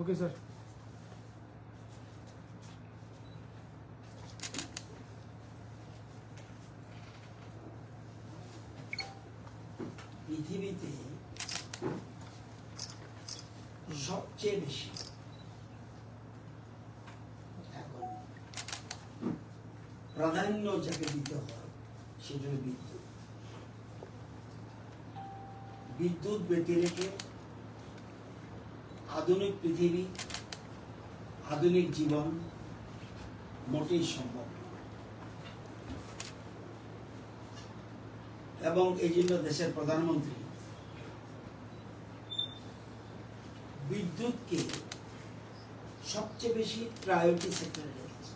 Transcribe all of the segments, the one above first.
Okay sir. পৃথিবীতে সবচেয়ে বেশি এখন প্রাধান্য যাকে দিতে হয় সেটা হলো বিদ্যুৎ। বিদ্যুৎ ব্যতি রেখে আধুনিক পৃথিবী, আধুনিক জীবন মোটেই সম্ভব নয়। এবং এই জন্য দেশের প্রধানমন্ত্রী বিদ্যুৎকে সবচেয়ে বেশি প্রায়োরিটি সেক্টরে রেখেছে।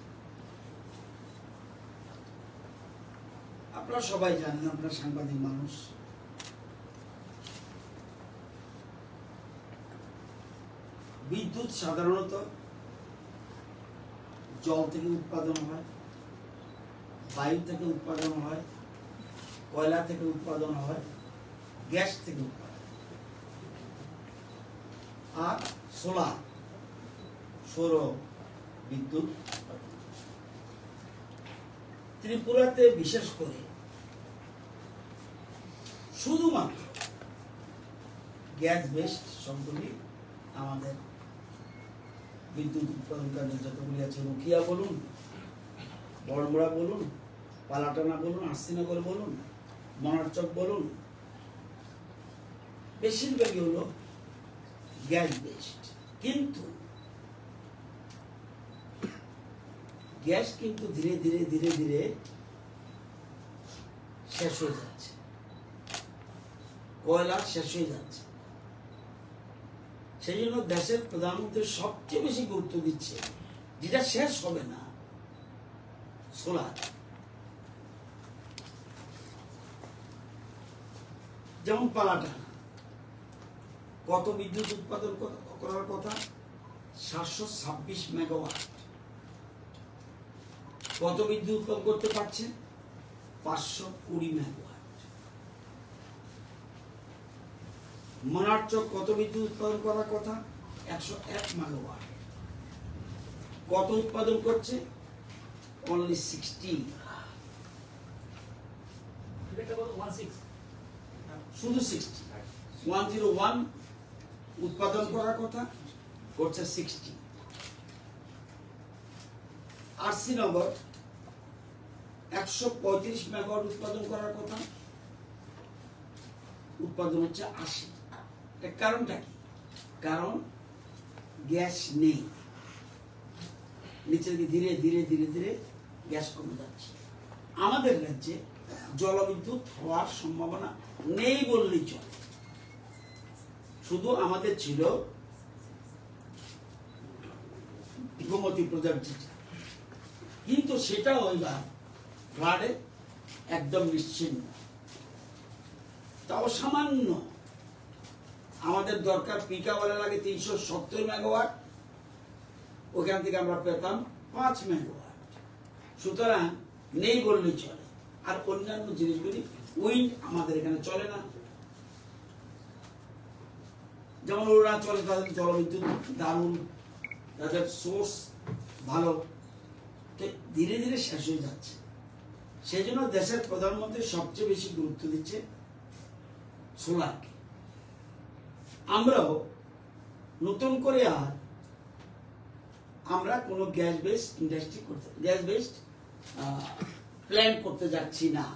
আপনারা সবাই জানেন, আপনারা সাংবাদিক মানুষ, বিদ্যুৎ সাধারণত জল থেকে উৎপাদন হয়, বায়ু থেকে উৎপাদন হয়, কয়লা থেকে উৎপাদন হয়, গ্যাস থেকে উৎপাদন হয়, আর সোলার সৌর বিদ্যুৎ। ত্রিপুরাতে বিশেষ করে শুধুমাত্র গ্যাস বেসড সবগুলি আমাদের বিদ্যুৎ উৎপাদনকারী যতগুলি আছে, রুকিয়া বলুন, বড়মুড়া বলুন, পালাটানা বলুন, আরসিনগর বলুন, মনারচক বলুন, বেশিরভাগই হলো গ্যাস বেসড। কিন্তু গ্যাস কিন্তু ধীরে ধীরে ধীরে ধীরে শেষ হয়ে যাচ্ছে, কয়লা শেষ হয়ে যাচ্ছে। সেই জন্য দেশের প্রধানমন্ত্রী সবচেয়ে বেশি গুরুত্ব দিচ্ছে যেটা শেষ হবে না, সোলার। যেমন পালাটানা কত বিদ্যুৎ উৎপাদন করার কথা? 726 মেগাওয়াট। কত বিদ্যুৎ উৎপাদন করতে পারছে? 520 মেগাওয়াট। মনারচক কত বিদ্যুৎ উৎপাদন করার কথা? 101 মেগাওয়াট। কত উৎপাদন করছে? অনলি 16। শুধু 60। 101 উৎপাদন করার কথা, করছে 60। আরসিনগর 135 মেগাওয়াট উৎপাদন করার কথা, উৎপাদন হচ্ছে 80। এর কারণটা কি? কারণ গ্যাস নেই, নিচে ধীরে ধীরে ধীরে ধীরে গ্যাস কমে যাচ্ছে। আমাদের রাজ্যে জলবিদ্যুৎ হওয়ার সম্ভাবনা নেই বললেই চলে। শুধু আমাদের ছিল গোমতী প্রজেক্ট, কিন্তু সেটাও এবার ফ্লাডে একদম নিশ্চিন্ন। তাও সামান্য আমাদের দরকার, পিকাওয়ালা লাগে 370 মেগাওয়াট, ওখান থেকে আমরা পেতাম 5 মেগাওয়াট। সুতরাং নেই বললেই চলে। আর অন্যান্য জিনিসগুলি, উইন্ড আমাদের এখানে চলে না। যেমন অরুণাচলে তাদের জলবিদ্যুৎ দারুণ, তাদের সোর্স ভালো, ধীরে ধীরে শেষ হয়ে যাচ্ছে। সেই জন্য দেশের প্রধানমন্ত্রী সবচেয়ে বেশি গুরুত্ব দিচ্ছে সোলারকে। আমরাও নতুন করে আর আমরা কোনো গ্যাস বেসড ইন্ডাস্ট্রি করতে, গ্যাস বেসড প্ল্যান করতে যাচ্ছি না।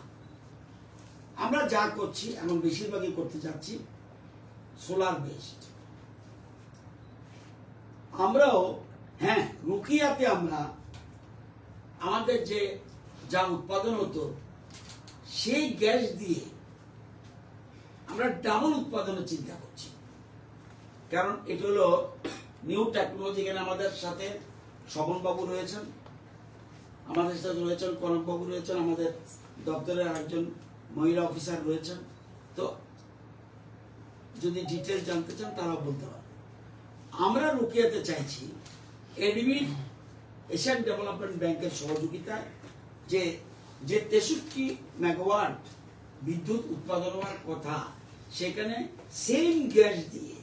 আমরা যা করছি এখন বেশিরভাগই করতে যাচ্ছি সোলার বেসড। আমরাও হ্যাঁ, রুকিয়াতে আমরা আমাদের যে যা উৎপাদন হতো সেই গ্যাস দিয়ে আমরা ডাবল উৎপাদনের চিন্তা করছি। কারণ এটা হলো নিউ টেকনোলজি। এখানে আমাদের সাথে স্বপনবাবু রয়েছেন, আমাদের সাথে রয়েছেন কনকবাবু রয়েছেন, আমাদের দপ্তরের একজন মহিলা অফিসার রয়েছেন। তো যদি ডিটেল জানতে চান তারাও বলতে পারবেন। আমরা রুকিয়াতে চাইছি এডিবি, এশিয়ান ডেভেলপমেন্ট ব্যাংকের সহযোগিতায় যে 63 মেগাওয়াট বিদ্যুৎ উৎপাদন হওয়ার কথা, সেখানে সেম গ্যাস দিয়ে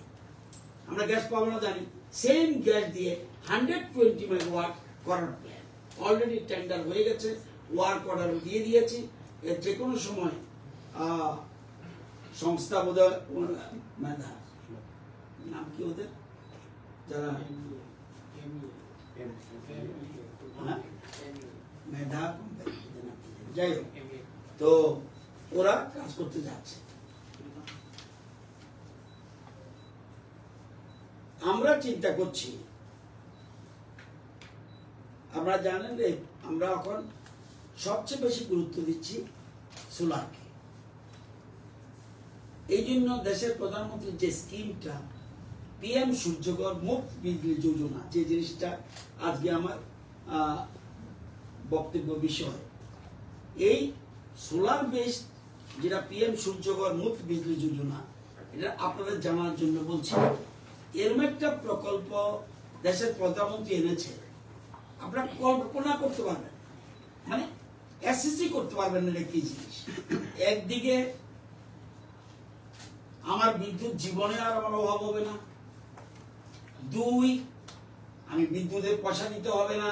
আমরা গ্যাস পাবো না জানি, সেম গ্যাস দিয়ে 120 মেগাওয়াট করার প্ল্যান অলরেডি টেন্ডার হয়ে গেছে, ওয়ার্ক অর্ডার দিয়ে দিয়েছি। এর যে কোনো সময় সংস্থা বোধহয় মেধা, নাম কি ওদের, যারা মেধা যাই হোক, তো ওরা কাজ করতে যাচ্ছে। আমরা চিন্তা করছি, আপনারা জানেন যে আমরা এখন সবচেয়ে বেশি গুরুত্ব দিচ্ছি সোলারকে। এই জন্য দেশের প্রধানমন্ত্রীর যে স্কিমটা পিএম সূর্যঘর মুফত বিজলি যোজনা, যে জিনিসটা আজকে আমার বক্তব্য বিষয়, এই সোলার বেসড যেটা পিএম সূর্যঘর মুফত বিজলি যোজনা, এটা আপনাদের জানার জন্য বলছি। এরম একটা প্রকল্প দেশের প্রধানমন্ত্রী এনেছে, আপনারা কল্পনা করতে পারবেন, মানে এসএসসি করতে পারবেন না কি জিনিস। একদিকে আমার বিদ্যুৎ জীবনে আর আমার অভাব হবে না, 2 আমি বিদ্যুতের পয়সা দিতে হবে না,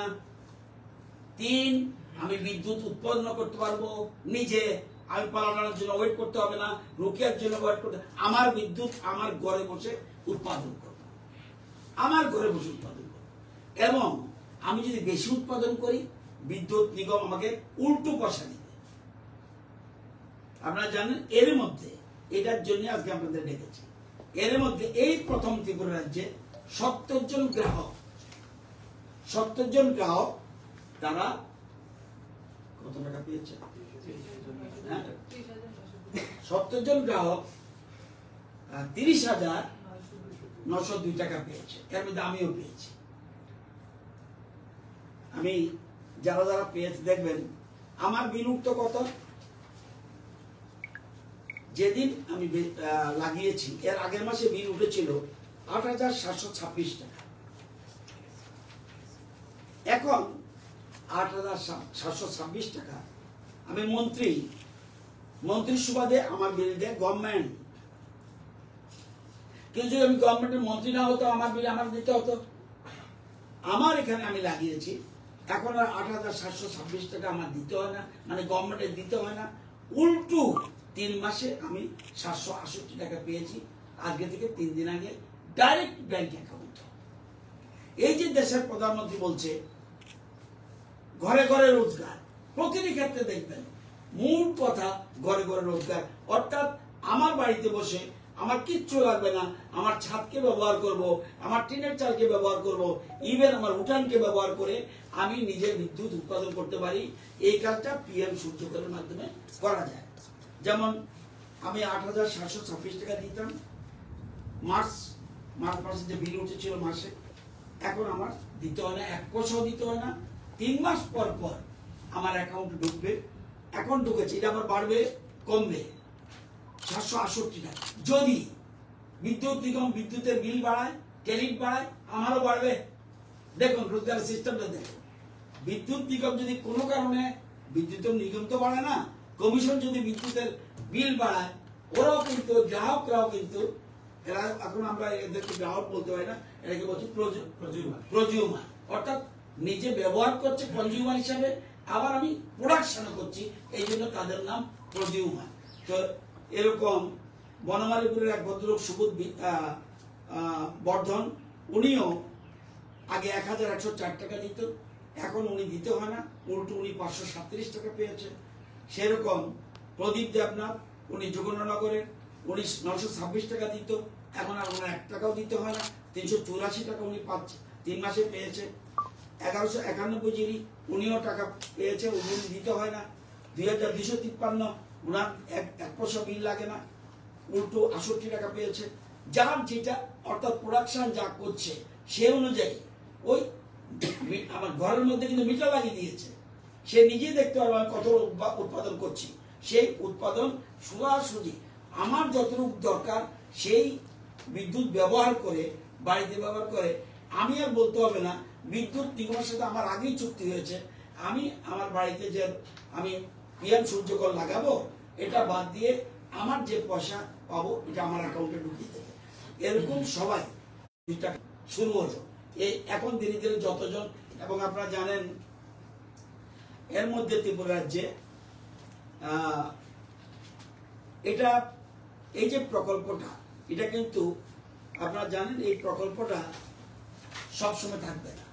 3 আমি বিদ্যুৎ উৎপন্ন করতে পারবো নিজে, আমি পালানোর জন্য ওয়েট করতে হবে না, রোকিয়ার জন্য ওয়েট করতে, আমার বিদ্যুৎ আমার ঘরে বসে উৎপাদন করবো, আমার ঘরে বসে উৎপাদন করবো। এবং আমি যদি বেশি উৎপাদন করি, বিদ্যুৎ নিগম আমাকে উল্টো পয়সা দিবে। আপনারা জানেন এর মধ্যে, এটার জন্য আজকে আপনাদের ডেকেছি, এর মধ্যে এই প্রথম ত্রিপুরা রাজ্যে 70 জন গ্রাহক, 70 জন গ্রাহক তারা কত টাকা পেয়েছে? 70 জন গ্রাহক 30,902 টাকা পেয়েছে। এর মধ্যে আমিও পেয়েছি। আমি যারা যারা পেয়েছে দেখবেন আমার বিল উঠতো কত, যেদিন আমি লাগিয়েছি এর আগের মাসে বিল উঠেছিল 8,726 টাকা, এখন 8,726 টাকা। আমি মন্ত্রীর সুবাদে আমার বিল দেয় গভর্নমেন্ট, কিন্তু যদি আমি গভর্নমেন্টের মন্ত্রী না হতো আমার বিল আমার দিতে হতো। আমার এখানে আমি লাগিয়েছি, এখন আর 8,726 টাকা আমার দিতে হয় না, মানে গভর্নমেন্টের দিতে হয় না, উল্টো 3 মাসে আমি 768 টাকা পেয়েছি, আজকে থেকে 3 দিন আগে ডাইরেক্ট ব্যাংক অ্যাকাউন্ট। এই যে দেশের প্রধানমন্ত্রী বলছে ঘরে ঘরে রোজগার, প্রতিটি ক্ষেত্রে দেখবেন মূল কথা ঘরে ঘরে রোজগার, অর্থাৎ আমার বাড়িতে বসে আমার কিচ্ছু লাগবে না, আমার ছাদকে ব্যবহার করব, আমার টিনের চালকে ব্যবহার করব, ইভেন আমার উঠানকে ব্যবহার করে আমি নিজের বিদ্যুৎ উৎপাদন করতে পারি। এই কাজটা পিএম সূর্যঘরের মাধ্যমে করা যায়। যেমন আমি 8,726 টাকা দিতাম মার্চ মাসে যে বিল উঠেছিল মাসে, এখন আমার দিতে হয় না, 1 পয়সাও দিতে হয় না। 3 মাস পর পর আমার অ্যাকাউন্টে ঢুকবে, এখন ঢুকেছে, এটা আবার বাড়বে কমবে 768 টাকা। যদি বিদ্যুৎ নিগম বিদ্যুতের বিল বাড়ায়, ট্যারিফ বাড়ায়, আমারও বাড়বে। দেখুন রোজগার সিস্টেমটা দেখুন, বিদ্যুৎ নিগম যদি কোনো কারণে, বিদ্যুৎ নিগম তো বাড়ায় না, কমিশন যদি বিদ্যুতের বিল বাড়ায়, ওরাও কিন্তু গ্রাহকরাও কিন্তু, এরা এখন আমরা এদেরকে গ্রাহক বলতে পারি না, এটাকে বলছি প্রজিউমার, অর্থাৎ নিজে ব্যবহার করছে কনজিউমার হিসাবে, আবার আমি প্রোডাকশনও করছি, এই জন্য তাদের নাম প্রজিউমার। তো এরকম বনমালীপুরের এক ভদ্রলোক সুবোধ বর্ধন, উনিও আগে 1,104 টাকা দিত, এখন উনি দিতে হয় না, উল্টো উনি 537 টাকা পেয়েছে। সেরকম প্রদীপ দেবনাথ, উনি যোগেন্দ্রনগরে, উনি 926 টাকা দিত, এখন আর ওনার 1 টাকাও দিতে হয় না, 384 টাকা উনি পাচ্ছে, 3 মাসে পেয়েছে। 1191 যিনি, উনিও টাকা পেয়েছে, উনি দিতে হয় না। 2253 ওনার 1 পয়সা বিল লাগে না, উল্টো 68 টাকা পেয়েছে। যার যেটা, অর্থাৎ প্রোডাকশন যা করছে সে অনুযায়ী, ওই আমার ঘরের মধ্যে কিন্তু মিটার লাগিয়ে দিয়েছে, সে নিজেই দেখতে পারবে আমি কত উৎপাদন করছি। সেই উৎপাদন সোজাসুজি আমার যতটুকু দরকার সেই বিদ্যুৎ ব্যবহার করে, বাড়িতে ব্যবহার করে, আমি আর বলতে হবে না বিদ্যুৎ নিগমের সাথে আমার আগেই চুক্তি হয়েছে, আমি আমার বাড়িতে যে আমি পিএম সূর্যঘর লাগাবো, এটা বাদ দিয়ে আমার যে পয়সা পাবো এটা আমার অ্যাকাউন্টে ঢুকিয়ে দেবে। এরকম সবাই টাকা শুরু হলো। এই এখন ধীরে ধীরে যতজন, এবং আপনারা জানেন এর মধ্যে ত্রিপুরা রাজ্যে এটা এই যে প্রকল্পটা, এটা কিন্তু আপনারা জানেন এই প্রকল্পটা সবসময় থাকবে না।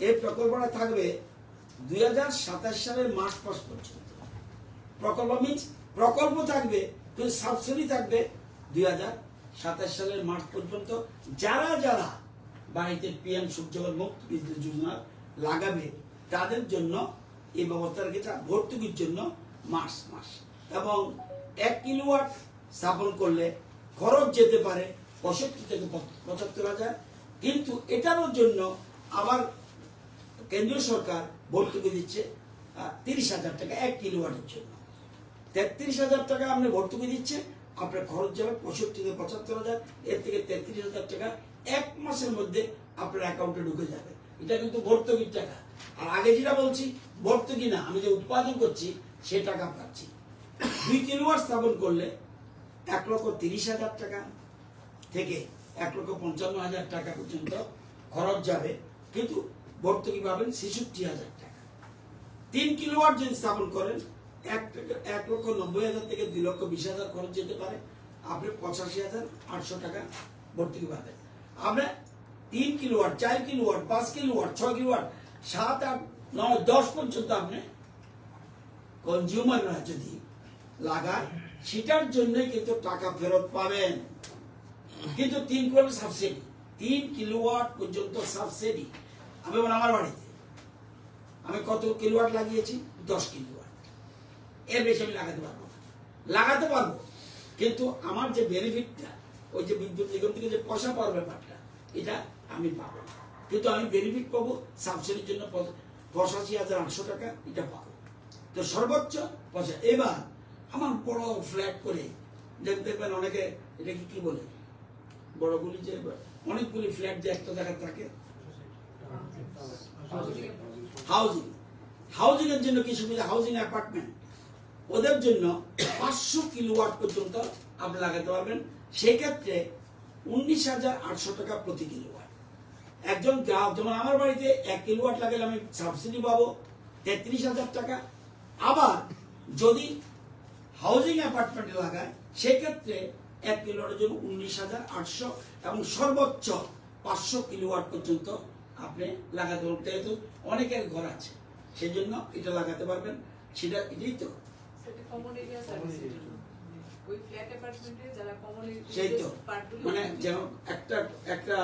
এই প্রকল্পটা থাকবে 2027 সালের মার্চ মাস পর্যন্ত। প্রকল্প মিন্স প্রকল্প থাকবে, কিন্তু সাবসিডি থাকবে 2027 সালের মার্চ পর্যন্ত। যারা যারা বাড়িতে পিএম সূর্যঘর মুফত বিদ্যুৎ যোজনা লাগাবে তাদের জন্য এই ব্যবস্থা রেখেছে ভর্তুকির জন্য মার্চ মাস। এবং 1 কিলোওয়াট স্থাপন করলে খরচ যেতে পারে 65 থেকে 75,000, কিন্তু এটার জন্য আবার কেন্দ্রীয় সরকার ভর্তুকি দিচ্ছে 30,000 টাকা 1 কিলোওয়াটের জন্য। 33,000 টাকা আপনি ভর্তুকি দিচ্ছে, আপনার খরচ যাবে 65 থেকে 75,000, এর থেকে 33,000 টাকা 1 মাসের মধ্যে আপনার অ্যাকাউন্টে ঢুকে যাবে। এটা কিন্তু ভর্তুকির টাকা। আর আগে যেটা বলছি ভর্তুকি না, আমি যে উৎপাদন করছি সে টাকা পাচ্ছি। 2 কিলোওয়াট স্থাপন করলে 1,30,000 টাকা থেকে 1,55,000 টাকা পর্যন্ত খরচ যাবে, কিন্তু ভর্তুকি পাবেন 66,000 টাকা। 3 কিলোওয়াট যদি স্থাপন করেন 1,90,000 থেকে 2,20,000 খরচ যেতে পারে, আপনি 85,800 টাকা ভর্তুকি পাবেন। আপনার 3 কিলোওয়াট, 4 কিলোওয়াট, 5 কিলোওয়াট, 6 কিলোওয়াট, 7, 8, 9, 10 পর্যন্ত আপনি কনজিউমাররা যদি লাগায় সেটার জন্যই কিন্তু টাকা ফেরত পাবেন। কিন্তু 3 কিলোওয়াট সাবসিডি, 3 কিলোওয়াট পর্যন্ত সাবসিডি। আমি আমার বাড়িতে আমি কত কিলোওয়াট লাগিয়েছি? 10 কিলোওয়াট। এর বেশি আমি লাগাতে পারবো না। লাগাতে পারবো, কিন্তু আমার যে বেনিফিটটা, ওই যে বিদ্যুৎ নিগম থেকে যে পয়সা পাওয়ার ব্যাপারটা, এটা আমি পাবো না। কিন্তু আমি বেনিফিট পাবো সাবসিডির জন্য 85,800 টাকা, এটা পাবো। তো সর্বোচ্চ পয়সা। এবার আমার বড় ফ্ল্যাট করে দেখবেন অনেকে, এটা কি বলে বড়গুলি, যে অনেকগুলি ফ্ল্যাট যে একটা জায়গায় থাকে, হাউজিং এর জন্য কি সুবিধা? হাউজিং অ্যাপার্টমেন্ট, ওদের জন্য 500 কিলোওয়াট পর্যন্ত আপনি লাগাতে পারবেন। সেক্ষেত্রে 19,800 টাকা প্রতি কিলোওয়াট। একজন গ্রাহক, যেমন আমার বাড়িতে 1 কিলোওয়াট লাগালে আমি সাবসিডি পাবো 33,000 টাকা। আবার যদি হাউজিং অ্যাপার্টমেন্টে লাগায় সেক্ষেত্রে 1 কিলোওয়াটের জন্য 19,800, এবং সর্বোচ্চ 500 কিলোওয়াট পর্যন্ত আপনি লাগাতে পারবেন। যেহেতু অনেকের ঘর আছে সেই জন্য এটা লাগাতে পারবেন। সেটা এটাই তো, সেই তো, মানে যেমন একটা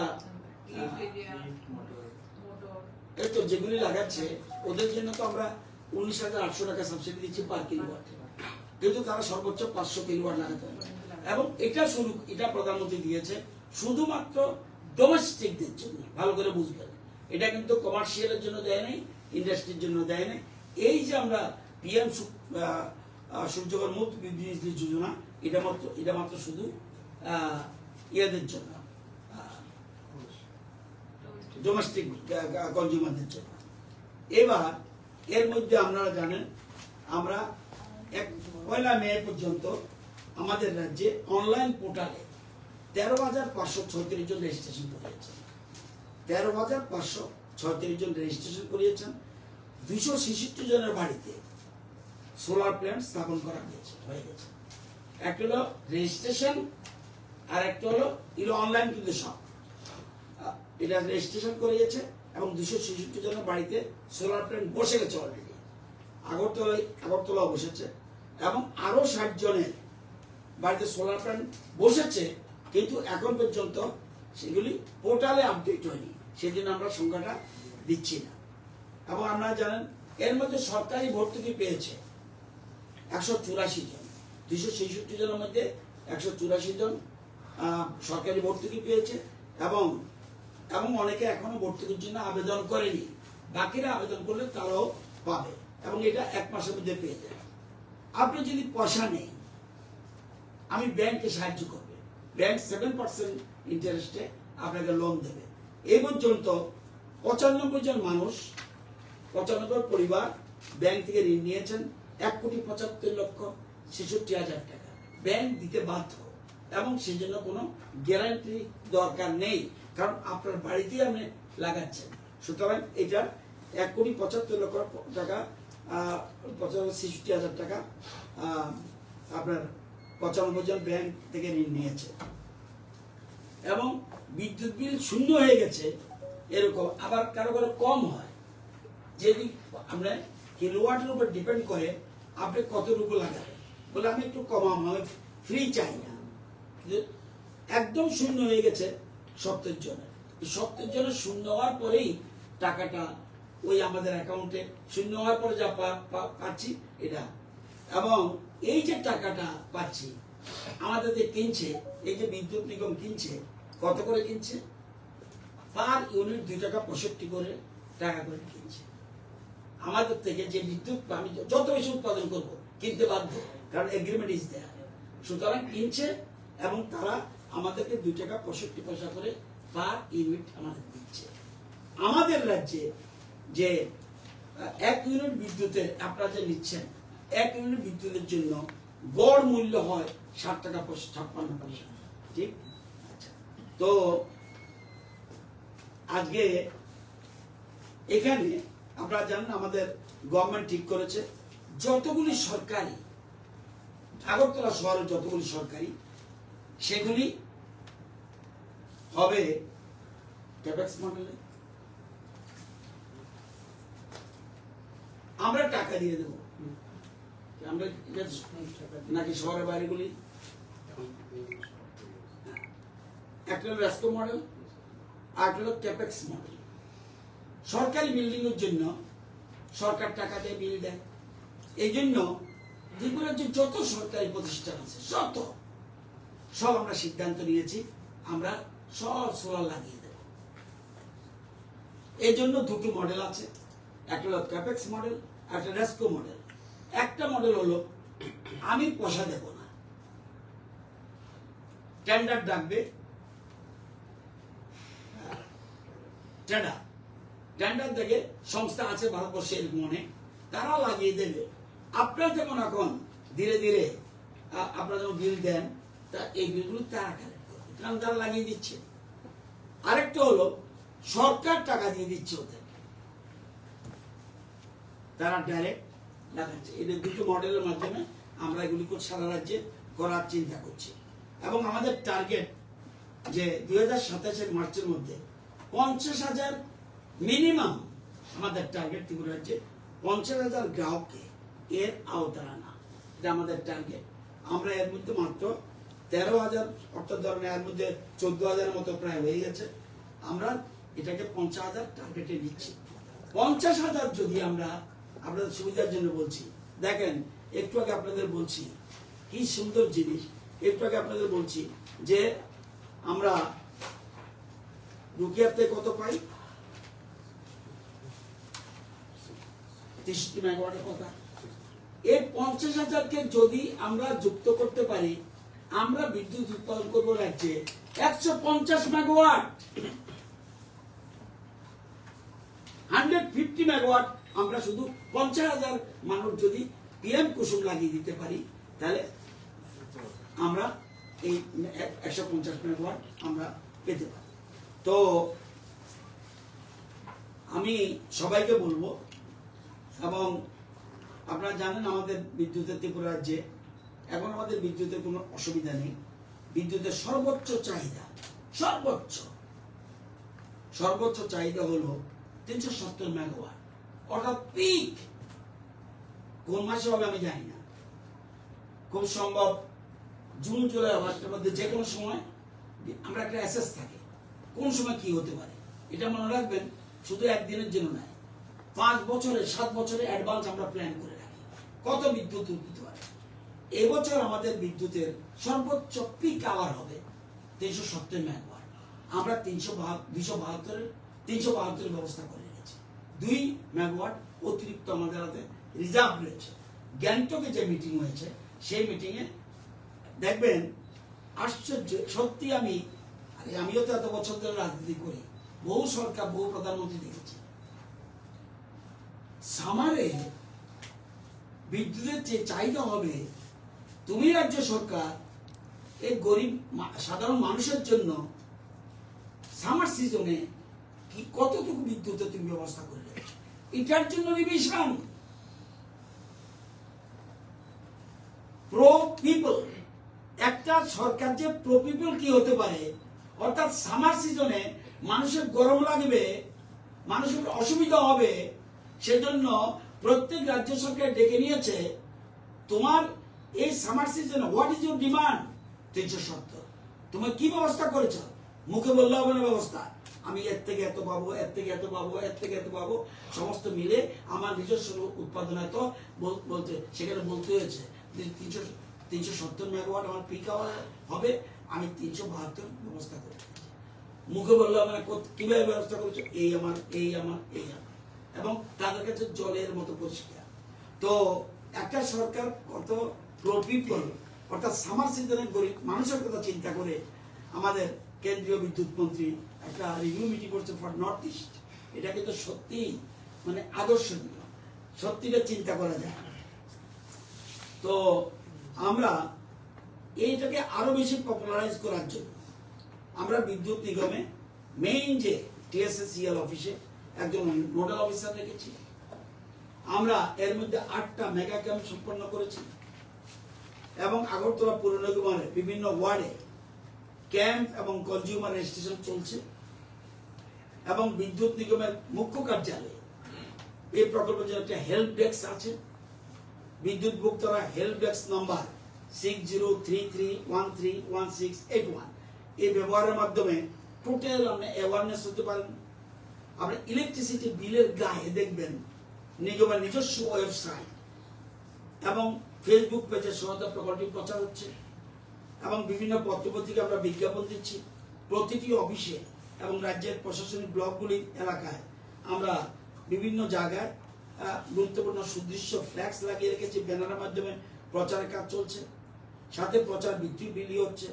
এই তো যেগুলি লাগাচ্ছে ওদের জন্য তো আমরা 19,800 টাকা সাবসিডি দিচ্ছি পার কিলোওয়াট, কিন্তু তারা সর্বোচ্চ 500 কিলোওয়াট লাগাতে পারবে। এবং এটা প্রধানমন্ত্রী দিয়েছে শুধুমাত্র ডোমেস্টিকদের জন্য। ভালো করে বুঝবেন, এটা কিন্তু কমার্শিয়ালের জন্য দেয় নাই, ইন্ডাস্ট্রির জন্য দেয় নাই। এই যে আমরা পিএম সূর্যঘর মুফত বিদ্যুৎ যোজনা, এটা মাত্র শুধু ইয়েদের জন্য, ডোমেস্টিক কনজিউমারদের জন্য। এবার এর মধ্যে আপনারা জানেন আমরা 1 মে পর্যন্ত আমাদের রাজ্যে অনলাইন পোর্টালে 13,536 জন রেজিস্ট্রেশন করিয়েছেন। 13,536 জন রেজিস্ট্রেশন করিয়েছেন। 266 জনের বাড়িতে সোলার প্ল্যান্ট স্থাপন করা হয়ে গেছে। একটা হলো রেজিস্ট্রেশন, আর একটা হলো অনলাইন, কিন্তু সব এটা রেজিস্ট্রেশন করিয়েছে। এবং 266 জনের বাড়িতে সোলার প্ল্যান্ট বসে গেছে অলরেডি। আগরতলা বসেছে, এবং আরো 60 জনের বাড়িতে সোলার প্ল্যান্ট বসেছে, কিন্তু এখন পর্যন্ত সেগুলি পোর্টালে আপডেট হয়নি, সেই জন্য আমরা সংখ্যাটা দিচ্ছি না। এবং আপনারা জানেন এর মধ্যে সরকারি ভর্তুকি পেয়েছে 184 জন। 266 জনের মধ্যে 184 জন সরকারি ভর্তুকি পেয়েছে, এবং অনেকে এখনো ভর্তুকির জন্য আবেদন করেনি। বাকিরা আবেদন করলে তারাও পাবে, এবং এটা 1 মাসের মধ্যে পেয়ে যাবে। আপনি যদি পয়সা নেই, আমি ব্যাংকে সাহায্য করবে। ব্যাংক 7% ইন্টারেস্টে আপনাকে লোন দেবে। এই পর্যন্ত 95 জন মানুষ, 95 পরিবার ব্যাংক থেকে ঋণ নিয়েছেন 1,75,66,000 টাকা। ব্যাংক দিতে বাধ্য, এবং সেই জন্য কোনো গ্যারান্টি দরকার নেই, কারণ আপনার বাড়িতেই আপনি লাগাচ্ছেন। সুতরাং এটা 1,75,00,000 টাকা 65,000 টাকা আপনার 95 জন ব্যাংক থেকে ঋণ নিয়েছে এবং বিদ্যুৎ বিল শূন্য হয়ে গেছে এরকম। আবার কারো কারো কম হয়, যদি আমরা কিলোওয়াটের উপর ডিপেন্ড করে আপনি কতটুকু লাগাবেন। বলে আমি একটু কমাবো, আমি ফ্রি চাই না। একদম শূন্য হয়ে গেছে 70 জনের, 70 জনের শূন্য হওয়ার পরেই টাকাটা ওই আমাদের অ্যাকাউন্টে শূন্য হওয়ার পরে যা পাচ্ছি এটা। এবং এই যে টাকাটা পাচ্ছি আমাদের যে কিনছে, এই যে বিদ্যুৎ নিগম কিনছে, কত করে কিনছে? পার ইউনিট 2 টাকা 65 করে টাকা করে কিনছে আমাদের থেকে। যে বিদ্যুৎ আমি যত বেশি উৎপাদন করব কিনতে বাধ্য, কারণ এগ্রিমেন্ট ইজ দেয়ার। সুতরাং কিনছে এবং তারা আমাদেরকে 2 টাকা 65 পয়সা করে পার ইউনিট আমাদের দিচ্ছে। আমাদের রাজ্যে যে 1 ইউনিট বিদ্যুতের আপনারা যে নিচ্ছেন, 1 ইউনিট বিদ্যুতের জন্য গড় মূল্য হয় 7 টাকা 56 পয়সা। ঠিক? আচ্ছা, তো আজকে এখানে আপনারা জানেন আমাদের গভর্নমেন্ট ঠিক করেছে যতগুলি সরকারি, আগরতলা শহরের যতগুলি সরকারি, সেগুলি হবে ক্যাপেক্স মডেলে। আমরা টাকা দিয়ে দেবো, আমরা নাকি শহরের বাড়িগুলি একটা হলো রেস্কো মডেল আর একটা হলো ক্যাপেক্স মডেল। সরকারি বিল্ডিং এর জন্য সরকার টাকা দিয়ে বিল দেয়। এই জন্য ত্রিপুরার যে যত সরকারি প্রতিষ্ঠান আছে সব আমরা সিদ্ধান্ত নিয়েছি আমরা সব সোলার লাগিয়ে দেব। এই জন্য দুটো মডেল আছে, একটা হলো ক্যাপেক্স মডেল, একটা রেস্কো মডেল। একটা মডেল হলো আমি পয়সা দেব না, টেন্ডার ডাকবে, টেন্ডার দেখে সংস্থা আছে ভারতবর্ষে এরকম অনেক, তারা লাগিয়ে দেবে। আপনারা যেমন এখন ধীরে ধীরে আপনারা যখন বিল দেন, তা এই বিলগুলো তারা কালেক্ট করবে, কারণ তারা লাগিয়ে দিচ্ছে। আরেকটা হলো সরকার টাকা দিয়ে দিচ্ছে ওদেরকে, তারা ডাইরেক্ট লাগাচ্ছে। এদের দুটো মডেলের মাধ্যমে আমরা এগুলি সারা রাজ্যে করার চিন্তা করছি। এবং আমাদের টার্গেট যে 2027 মার্চের মধ্যে 50,000 মিনিমাম আমাদের টার্গেট ত্রিপুরা রাজ্যে 50,000 গ্রাহককে এর আওতায় আনা, এটা আমাদের টার্গেট। আমরা এর মধ্যে মাত্র 13,000, অর্থাৎ ধরেন এর মধ্যে 14,000 মতো প্রায় হয়ে গেছে। আমরা এটাকে 50,000 টার্গেটে নিচ্ছি। 50,000 যদি আমরা আপনাদের সুবিধার জন্য বলছি, দেখেন একটু আগে আপনাদের বলছি কি সুন্দর জিনিস, একটু আগে আপনাদের বলছি যে আমরা রুকিয়াতে কত পাই, 63 মেগাওয়াটের কথা। এই 50,000কে যদি আমরা যুক্ত করতে পারি, আমরা বিদ্যুৎ উৎপাদন করবো রাজ্যে 150 মেগাওয়াট, 150 মেগাওয়াট। আমরা শুধু 50,000 মানুষ যদি পিএম কুসুম লাগিয়ে দিতে পারি, তাহলে আমরা এই 150 মেগাওয়াট আমরা পেতে পারি। তো আমি সবাইকে বলবো, এবং আপনারা জানেন আমাদের বিদ্যুতের ত্রিপুরা রাজ্যে এখন আমাদের বিদ্যুতের কোনো অসুবিধা নেই। বিদ্যুতের সর্বোচ্চ চাহিদা হলো 370 মেগাওয়াট, অর্থাৎ পিক। কোন মাসে হবে আমি জানি না, খুব সম্ভব জুন জুলাই আগস্টের মধ্যে যে কোনো সময় আমরা একটা অ্যাসেস থাকে কোন সময় কি হতে পারে। এটা মনে রাখবেন, শুধু একদিনের জন্য নয়, 5 বছরে 7 বছরে অ্যাডভান্স আমরা প্ল্যান করে রাখি কত বিদ্যুৎ উৎপন্ন হয়। এবছর আমাদের বিদ্যুতের সর্বোচ্চ পিক আওয়ার হবে 370 মেগাওয়াট। আমরা 372 ব্যবস্থা করে রেখেছি। 2 মেগাওয়াট অতিরিক্ত আমাদের হাতে রিজার্ভ রয়েছে। গ্যাংটকে যে মিটিং হয়েছে, সেই মিটিংয়ে দেখবেন আশ্চর্য সত্যি। আমিও তো এত বছর ধরে রাজনীতি করি, বহু সরকার বহু প্রধানমন্ত্রী দেখেছি। সামারে বিদ্যুতের যে চাহিদা হবে, তুমি রাজ্য সরকার এই গরিব সাধারণ মানুষের জন্য সামার সিজনে কি কতটুকু বিদ্যুতের তুমি ব্যবস্থা করলে, এটার জন্য রিভিশন। প্রো পিপল, একটা সরকার যে প্রো পিপল কি হতে পারে, অর্থাৎ সামার সিজনে মানুষের গরম লাগবে, মানুষের অসুবিধা হবে, সেজন্য প্রত্যেক রাজ্য সরকার ডেকে নিয়েছে, তোমার এই সামার সিজনে হোয়াট ইজ ইউর ডিমান্ড, 370 তুমি কি ব্যবস্থা করেছ, মুখে বললে হবে না ব্যবস্থা, আমি এর থেকে এত পাবো, এর থেকে এত পাবো, এর থেকে এত পাবো, সমস্ত মিলে আমার নিজস্ব উৎপাদন এত বলতে, সেখানে বলতে হয়েছে 370 মেগাওয়াট আমার পিক আওয়ার হবে, আমি 372 ব্যবস্থা করে মুখে বললে হবে না, কিভাবে ব্যবস্থা করেছো, এই আমার এই আমার এই আমার, এবং তাদের কাছে জলের মতো পরিষ্কার। তো একটা সরকার কত প্রো পিপল, অর্থাৎ সামার সিজনের গরিব মানুষের কথা চিন্তা করে আমাদের কেন্দ্রীয় বিদ্যুৎ মন্ত্রী একটা রিভিউ মিটিং করছে ফর নর্থ ইস্ট, এটা কিন্তু সত্যি মানে আদর্শনীয়, সত্যিটা চিন্তা করা যায়। তো আমরা এইটাকে আরো বেশি পপুলারাইজ করার জন্য আমরা বিদ্যুৎ নিগমে মেইন যে টিএসএসিএল অফিসে একজন নোডাল অফিসার রেখেছি, আমরা এর মধ্যে 8টা মেগা ক্যাম্প সম্পন্ন করেছি, এবং আগরতলা পৌর নিগমের বিভিন্ন ওয়ার্ডে ক্যাম্প এবং কনজিউমার রেজিস্ট্রেশন চলছে, এবং বিদ্যুৎ নিগমের মুখ্য কার্যালয়ে এই প্রকল্পের জন্য একটা হেল্প ডেস্ক আছে, বিদ্যুৎ ভোক্তারা হেল্প ডেস্ক নাম্বার 6033131681 এই ব্যবহারের মাধ্যমে টোটাল আপনি অ্যাওয়ারনেস হতে পারেন। আপনি ইলেকট্রিসিটি বিলের গায়ে দেখবেন নিগমের নিজস্ব ওয়েবসাইট এবং ফেসবুক পেজে সহায়তা প্রকল্পটি প্রচার হচ্ছে, এবং বিভিন্ন পত্রপত্রিকা আমরা বিজ্ঞাপন দিচ্ছি প্রতিটি অফিসে, এবং রাজ্যের প্রশাসনিক ব্লকগুলি এলাকায় আমরা বিভিন্ন জায়গায় গুরুত্বপূর্ণ সুদৃশ্য ফ্ল্যাক্স লাগিয়ে রেখেছি, ব্যানারের মাধ্যমে প্রচারের কাজ চলছে, সাথে প্রচার বিলি হচ্ছে,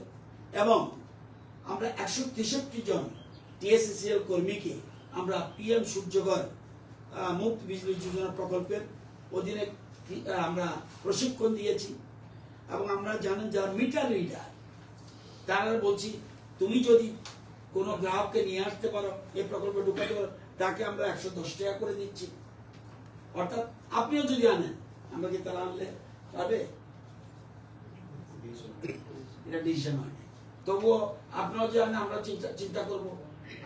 এবং আমরা 163 জন টিএসএসিএল কর্মীকে আমরা পিএম সূর্যঘর মুফত বিজলি যোজনা প্রকল্পের অধীনে আমরা প্রশিক্ষণ দিয়েছি, এবং আমরা জানেন যারা মিটার রিডার তারা বলছি তুমি যদি কোনো গ্রাহককে নিয়ে আসতে পারো এই প্রকল্পে ঢুকাতে পারো, তাকে আমরা 110 টাকা করে দিচ্ছি। অর্থাৎ আপনিও যদি আনেন, আমরা কি তারা আনলে পারবে, এটা ডিসিশন হয় না, তবুও আপনারা যে আনেন আমরা চিন্তা করবো,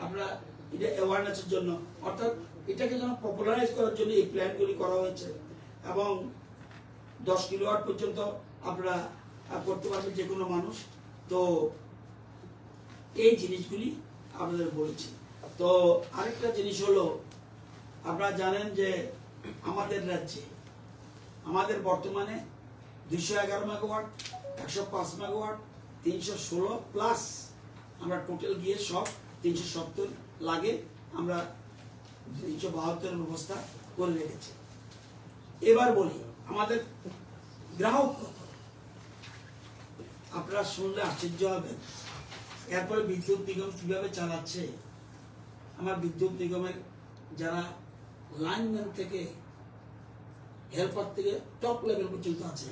আমরা এটা অ্যাওয়ারনেসের জন্য, অর্থাৎ এটাকে যেন পপুলারাইজ করার জন্য এই প্ল্যানগুলি করা হয়েছে, এবং 10 কিলোওয়াট পর্যন্ত আপনারা করতে পারবেন যে কোনো মানুষ। তো এই জিনিসগুলি আপনাদের বলেছি। তো আরেকটা জিনিস হলো, আপনারা জানেন যে আমাদের রাজ্যে আমাদের বর্তমানে 211 মেগাওয়াট, 105 মেগাওয়াট, 316 প্লাস আমরা টোটাল গিয়ে সব 370 লাগে, আমরা 372 ব্যবস্থা করে রেখেছি। এবার বলি আমাদের গ্রাহক কত, আপনারা শুনলে আশ্চর্য হবেন। এরপরে বিদ্যুৎ নিগম কিভাবে চালাচ্ছে, আমার বিদ্যুৎ নিগমের যারা লাইনম্যান থেকে হেল্পার থেকে টপ লেভেল পর্যন্ত আছে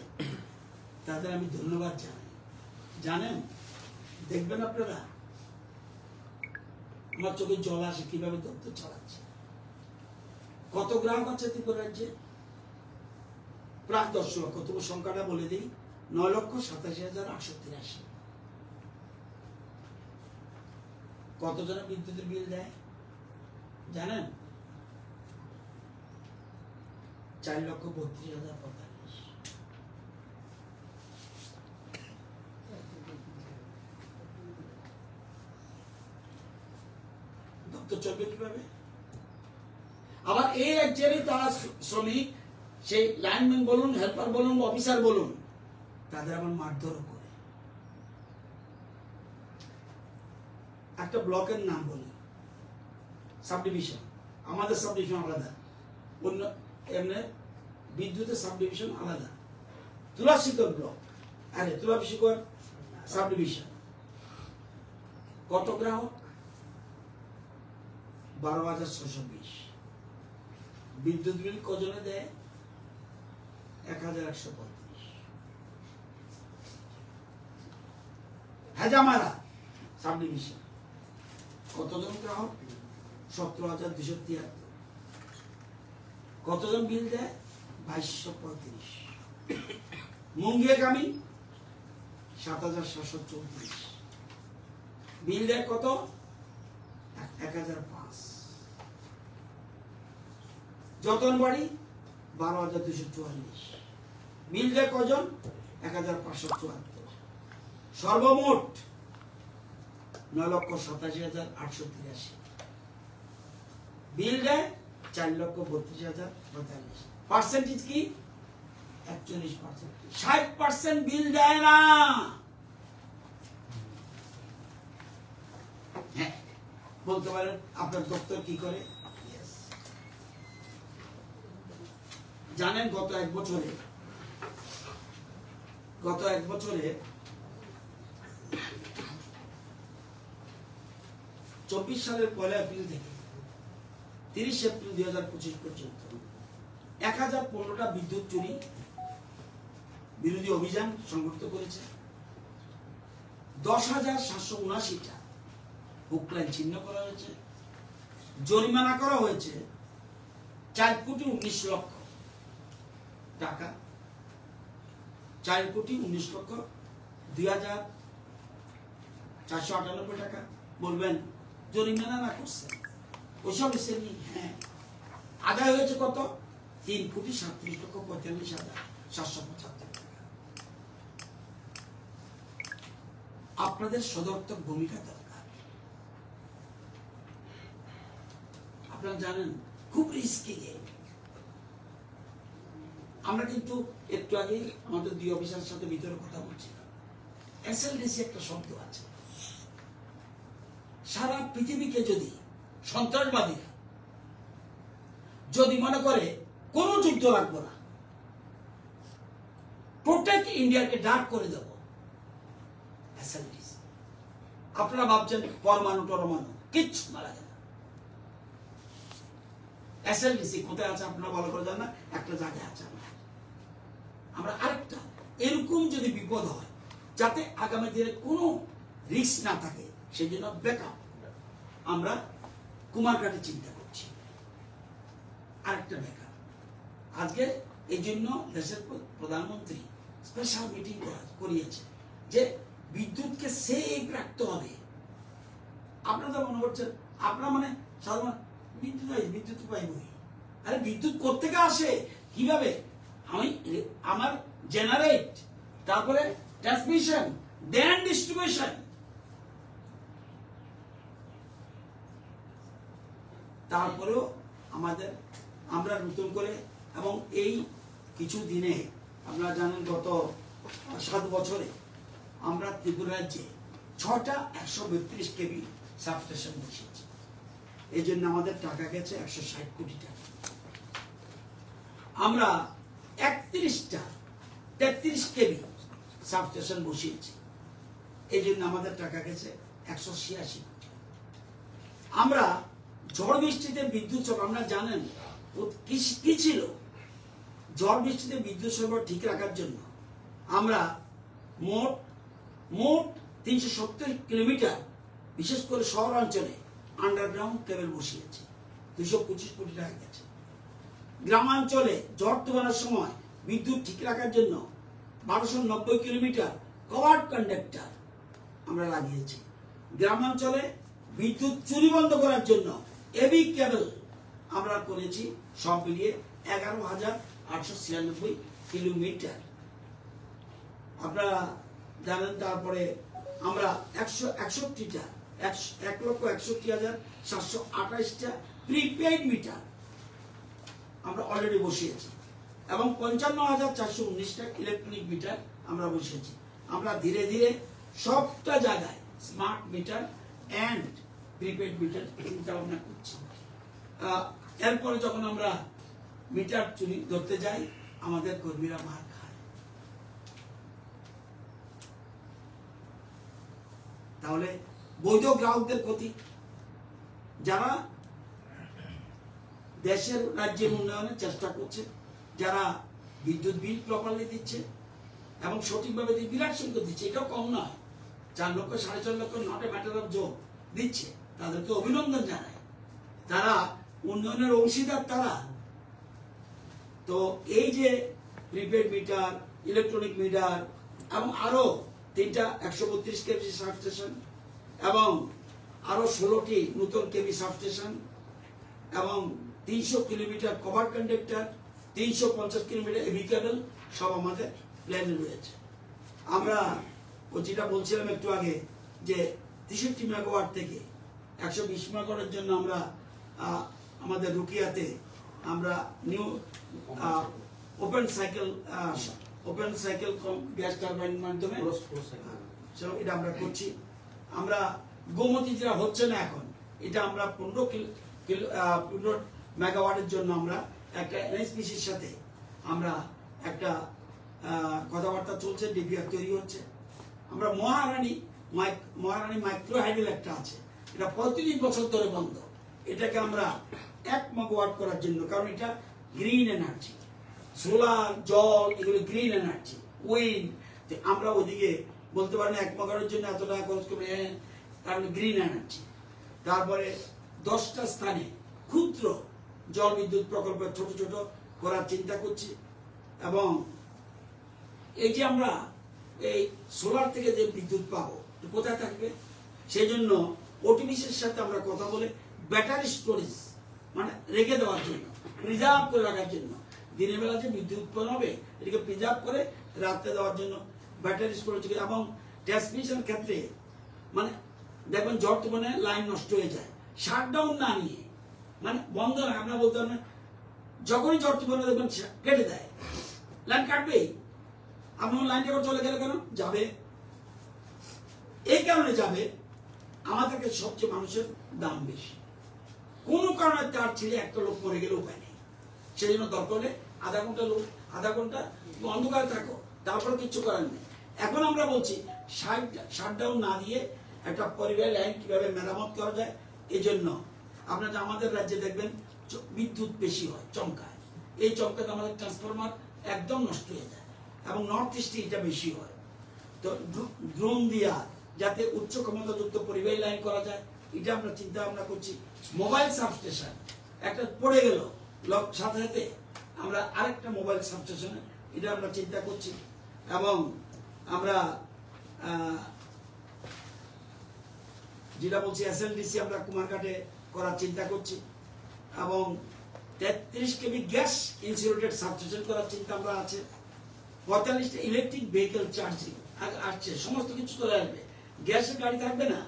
তাদের আমি ধন্যবাদ জানাই। জানেন, দেখবেন আপনারা আমার চোখে জল আসে কিভাবে দপ্তর চালাচ্ছে। কত গ্রাহক আছে ত্রিপুরা রাজ্যে? প্রায় 10 লক্ষ। তবু সংখ্যাটা বলে দিই, 9,87,883। কতজনের বিদ্যুতের বিল দেয় জানেন? 4,32,045। দপ্তর চলবে কিভাবে? আবার এই রাজ্যেরই তারা শ্রমিক, সেই লাইনম্যান বলুন, হেল্পার বলুন, অফিসার বলুন, তাদের আবার মারধর করে। একটা ব্লকের নাম বলি, সাবডিভিশন, আমাদের সাবডিভিশন আলাদা, অন্য এমনি বিদ্যুতের সাবডিভিশন আলাদা। তুলাশিকর ব্লক, আরে তুলাশিকর সাবডিভিশন, কত গ্রাহক? 12,620। বিদ্যুৎ বিল কজনে দেয়? 1,135। Hezamara sub division. কতজন গ্রাহক? 17,273। কতজন বিল দেয়? 2235। মুঙ্গিয়াকামি 7,734। বিল দেয় কত? 1005। যতনবাড়ি 12,244। বিল দেয় কজন? 1,574। সর্বমোট 9,87,883। বিল দেয় 4,32,042। পার্সেন্টেজ কি? 41%। 60% বিল দেয় না। হ্যাঁ, বলতে পারেন আপনার দপ্তর কি করে? জানেন গত এক বছরে 24 সালের 1 এপ্রিল থেকে 30 এপ্রিল 2025 পর্যন্ত 1015টা বিদ্যুৎ চুরি বিরোধী অভিযান সংগঠিত করেছে। 10,779টা হুক লাইন ছিন্ন করা হয়েছে। জরিমানা করা হয়েছে 4,19,00,000 টাকা। 4,19,02,498 টাকা। বলবেন জরিমানা না করছে ওইসব হিসেবে নেই। হ্যাঁ, আদায় হয়েছে কত? 3,37,45,775 টাকা। আপনাদের সদর্থক ভূমিকা দরকার। আপনারা জানেন খুব রিস্কি গেম। আমরা কিন্তু একটু আগে আমাদের 2 অফিসারের সাথে ভিতরে কথা বলছিলাম। এসএলডিসি একটা শব্দ আছে। সারা পৃথিবীকে যদি সন্ত্রাসবাদীরা যদি মনে করে কোনো যুদ্ধ লাগবে না, প্রত্যেক ইন্ডিয়াকে ডাক করে দেব, এসএলডিসি। আপনারা ভাবছেন পরমাণু টরমাণু কিচ্ছু মারা যায় না। এসএলডিসি কোথায় আছে আপনারা ভালো করে জানেন না? একটা জায়গায় আছে। আমরা আরেকটা এরকম যদি বিপদ হয় যাতে আগামী দিনে কোনো রিস্ক না থাকে সেই জন্য ব্যাকআপ আমরা কুমারঘাটে চিন্তা করছি। আরেকটা ব্যাকআপ আজকে এই জন্য দেশের প্রধানমন্ত্রী স্পেশাল মিটিং করিয়েছে যে বিদ্যুৎকে সেভ রাখতে হবে। আপনারা মনে করছেন আপনারা মানে সাধারণ বিদ্যুৎ পাইবই। আরে বিদ্যুৎ কোত্থেকে আসে? কিভাবে? আমি আমার জেনারেট, তারপরে ট্রান্সমিশন, দেন ডিস্ট্রিবিউশন। তারপরেও আমরা নতুন করে এবং এই কিছু দিনে আপনারা জানেন গত 7 বছরে আমরা ত্রিপুরা রাজ্যে 6টা 132 কেভি সাবস্টেশন বসিয়েছি। এই জন্য আমাদের টাকা গেছে 160 কোটি টাকা। আমরা 31টা 33 কেভি সাবস্টেশন বসিয়েছি। এই জন্য আমাদের টাকা গেছে 186 কোটি। আমরা ঝড় বৃষ্টিতে বিদ্যুৎ আপনারা জানেন কি ছিল? ঝড় বৃষ্টিতে বিদ্যুৎ সরবরাহ ঠিক রাখার জন্য আমরা মোট 370 কিলোমিটার বিশেষ করে শহরাঞ্চলে আন্ডারগ্রাউন্ড কেবল বসিয়েছি। 225 কোটি টাকা গেছে। গ্রামাঞ্চলে ঝড় তুফানের সময় বিদ্যুৎ ঠিক রাখার জন্য 1290 কিলোমিটার কভার্ড কন্ডাক্টর আমরা লাগিয়েছি। গ্রামাঞ্চলে বিদ্যুৎ চুরি বন্ধ করার জন্য এবি কেবল আমরা করেছি সব মিলিয়ে 11,896 কিলোমিটার। আপনারা জানেন তারপরে আমরা 1,61,728টা প্রিপেইড মিটার আমরা অলরেডি বসিয়েছি এবং 55,419টা ইলেকট্রনিক মিটার আমরা বসিয়েছি। আমরা ধীরে ধীরে সবটা জায়গায় smart meter and prepaid meter চিন্তা ভাবনা করছি। এরপরে যখন আমরা মিটার চুরি ধরতে যাই আমাদের কর্মীরা মার খায়। তাহলে বৈধ গ্রাহকদের ক্ষতি, যারা দেশের রাজ্যের উন্নয়নের চেষ্টা করছে, যারা বিদ্যুৎ বিল প্রপারলি দিচ্ছে এবং সঠিকভাবে বিরাট সংখ্যক দিচ্ছে, এটাও কম নয়। 4 লক্ষ 4.5 লক্ষ not a matter of joke দিচ্ছে, তাদেরকে অভিনন্দন জানায়, তারা উন্নয়নের অংশীদার তারা। তো এই যে প্রিপেড মিটার, ইলেকট্রনিক মিটার এবং আরো 3টা 132 কেভি সাবস্টেশন এবং আরো 16টি নতুন কেভি সাবস্টেশন এবং 300 kilometre cover conductor, 350 kilometre AB cable সব আমাদের প্ল্যানে রয়েছে। আমরা যেটা বলছিলাম একটু আগে যে 63 মেগাওয়াট থেকে 120 মেগাওয়াটের জন্য আমরা আমাদের রুকিয়াতে আমরা new open cycle gas turbine মাধ্যমে এটা আমরা করছি। আমরা গোমতী যেটা হচ্ছে না এখন, এটা আমরা 15 মেগাওয়াটের জন্য আমরা একটা এনএসপিসির সাথে আমরা একটা কথাবার্তা চলছে, ডিপিআর তৈরি হচ্ছে। আমরা মহারানী মাইক্রো হাইডেল একটা আছে, এটা 35 বছর ধরে বন্ধ, এটাকে আমরা 1 মেগাওয়াট করার জন্য, কারণ এটা গ্রিন এনার্জি, সোলার, জল এগুলো গ্রিন এনার্জি, উইন্ড, আমরা ওদিকে বলতে পারি না 1 মেগাওয়াটের জন্য এত টাকা খরচ করবে, কারণ গ্রিন এনার্জি। তারপরে 10টা স্থানে ক্ষুদ্র জল বিদ্যুৎ প্রকল্প ছোট ছোট করার চিন্তা করছি। এবং এই যে আমরা এই সোলার থেকে যে বিদ্যুৎ পাবো কোথায় থাকবে, সেই জন্য ওটিভিসির সাথে আমরা কথা বলে ব্যাটারি স্টোরেজ মানে রেখে দেওয়ার জন্য, প্রিজার্ভ করে রাখার জন্য, দিনের বেলা যে বিদ্যুৎ উৎপন্ন হবে এটাকে প্রিজার্ভ করে রাখতে দেওয়ার জন্য ব্যাটারি স্টোরেজ। এবং ট্রান্সমিশনের ক্ষেত্রে মানে দেখবেন ঝড় তুফানে লাইন নষ্ট হয়ে যায়, শাটডাউন না নিয়ে মানে বন্ধ না, আমরা বলতে পারেন যখনই ঝড় তুফানে দেখবেন কেটে দেয়, লাইন কাটবেই। আপনার লাইনটা এবার চলে গেলে কেন যাবে, এই কারণে যাবে আমাদেরকে সবচেয়ে মানুষের দাম বেশি, কোনো কারণে তার ছেলে একটা লোক মরে গেলে উপায় নেই, সেই জন্য দরকার হলে আধা ঘন্টা অন্ধকারে থাকো, তারপরে কিচ্ছু করার নেই। এখন আমরা বলছি শাটডাউন না দিয়ে একটা পরিবারের লাইন কিভাবে মেরামত করা যায়। এই জন্য আপনারা আমাদের রাজ্যে দেখবেন বিদ্যুৎ বেশি হয়, চমকায়, এই চমকাতে আমাদের ট্রান্সফরমার একদম নষ্ট হয়ে যায় এবং নর্থ ইস্টে এটা বেশি হয়। তো ড্রোন দিয়া যাতে উচ্চ ক্ষমতাযুক্ত পরিবাহী লাইন করা যায়, এটা আমরা চিন্তা ভাবনা করছি। মোবাইল সাবস্টেশন একটা পড়ে গেল সাথে সাথে আমরা আরেকটা মোবাইল সাবস্টেশনে এটা আমরা চিন্তা করছি। এবং আমরা যেটা বলছি এসএলডিসি আমরা কুমারঘাটে করার চিন্তা করছি এবং 33 কেবি গ্যাস ইনসুলেটেড সাবস্টেশন করার চিন্তা আমরা আছে। 45টা ইলেকট্রিক ভেহিকেল চার্জিং আসছে, সমস্ত কিছু চলে আসবে, গ্যাসের গাড়ি থাকবে না,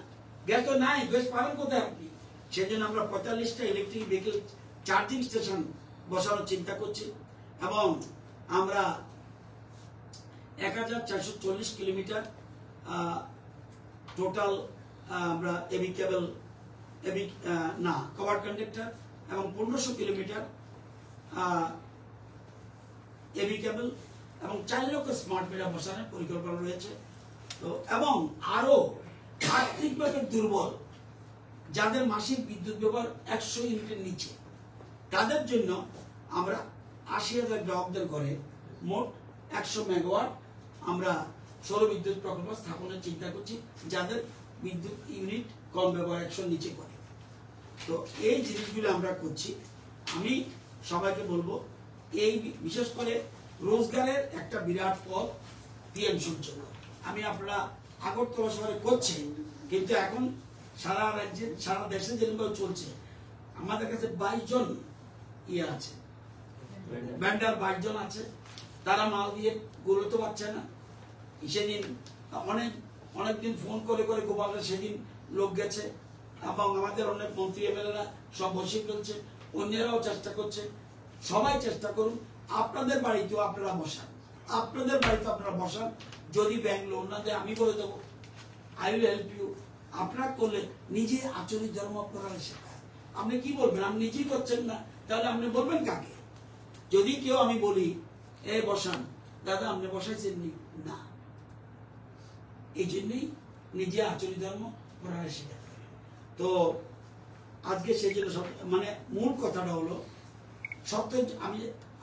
গ্যাস তো নাই, গ্যাস পাবেন কোথায় আপনি, সেই জন্য আমরা 45টা ইলেকট্রিক ভেহিকেল চার্জিং স্টেশন বসানোর চিন্তা করছি। এবং আমরা 1440 কিলোমিটার টোটাল আমরা এবি কেবল কভার কন্ডাক্টর এবং 1500 কিলোমিটার এবি কেবল এবং 4 লক্ষ স্মার্ট মিটার বসানোর পরিকল্পনা রয়েছে। তো এবং আরো আর্থিকভাবে দুর্বল যাদের মাসিক বিদ্যুৎ ব্যবহার 100 ইউনিটের নিচে, তাদের জন্য আমরা 80,000 গ্রাহকদের ঘরে মোট 100 মেগাওয়াট আমরা সৌর বিদ্যুৎ প্রকল্প স্থাপনের চিন্তা করছি, যাদের বিদ্যুৎ ইউনিট কম ব্যবহার 100 নিচে করে। তো এই জিনিসগুলো আমরা করছি। আমি সবাইকে বলবো এই বিশেষ করে রোজগারের একটা বিরাট পথ পিএম সূর্যঘর, আমি আপনারা আগরতলা শহরে করছে, কিন্তু এখন সারা রাজ্যে সারা দেশে যেভাবে চলছে, আমাদের কাছে 22 জন আছে, ভেন্ডার 22 জন আছে, তারা মাল দিয়ে গড়তে পারছে না। সেদিন অনেকদিন ফোন করে গোপালরা সেদিন লোক গেছে এবং আমাদের অনেক মন্ত্রী এমএলএরা সব বসে ফেলছে, অন্যরাও চেষ্টা করছে। সবাই চেষ্টা করুন, আপনাদের বাড়িতেও আপনারা বসান, যদি ব্যাংক লোন না দেয় আমি বলে দেবো, আই উইল হেল্প ইউ। আপনারা করলে নিজে আচরিত ধর্ম করার শেখায়। আপনি কি বলবেন, আপনি নিজেই করছেন না, তাহলে আপনি বলবেন কাকে? যদি কেউ আমি বলি এ বসান, দাদা আপনি বসাইছেন না, এই জন্যই নিজে আচরিত ধর্ম করার শেখায়। তো আজকে সেই জন্য মানে মূল কথাটা হলো সত্য।